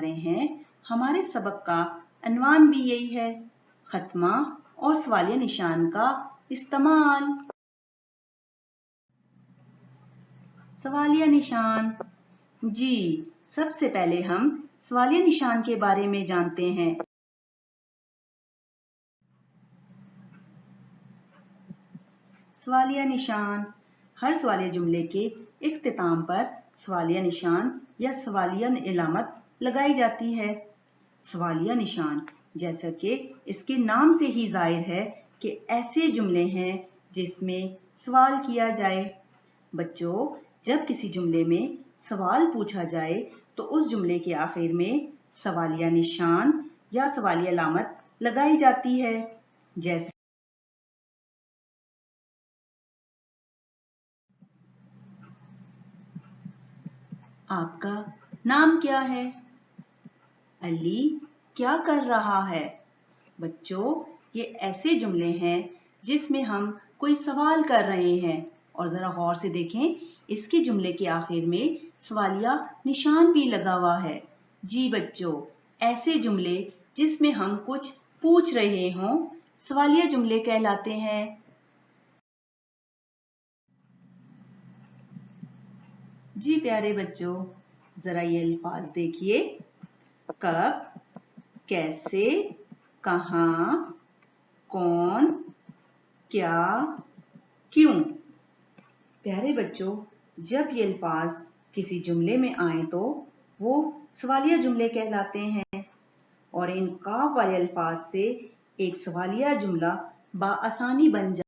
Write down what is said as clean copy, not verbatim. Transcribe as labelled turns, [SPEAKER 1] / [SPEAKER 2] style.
[SPEAKER 1] रहे हैं, हमारे सबक का अनवान भी यही है, खत्मा और सवालिया निशान का इस्तेमाल। सवालिया निशान। जी, सबसे पहले हम सवालिया निशान के बारे में जानते हैं। सवालिया निशान। हर सवालिया जुमले के इख्तिताम पर सवालिया निशान या सवालिया इलामत लगाई जाती है। सवालिया निशान, जैसा कि इसके नाम से ही जाहिर है कि ऐसे जुमले हैं जिसमें सवाल किया जाए। बच्चों, जब किसी जुमले में सवाल पूछा जाए तो उस जुमले के आखिर में सवालिया निशान या सवालिया इलामत लगाई जाती है। जैसे आपका नाम क्या है? अली क्या कर रहा है? बच्चों, ये ऐसे जुमले हैं जिसमें हम कोई सवाल कर रहे हैं और जरा गौर से देखें, इसके जुमले के आखिर में सवालिया निशान भी लगा हुआ है। जी बच्चों, ऐसे जुमले जिसमें हम कुछ पूछ रहे हों सवालिया जुमले कहलाते हैं। जी प्यारे बच्चों, जरा ये अल्फाज देखिए, कब, कैसे, कहाँ, कौन, क्या, क्यों। प्यारे बच्चों, जब ये अल्फाज किसी जुमले में आए तो वो सवालिया जुमले कहलाते हैं और इन काफ वाले अल्फाज से एक सवालिया जुमला बाआसानी बन जाता है।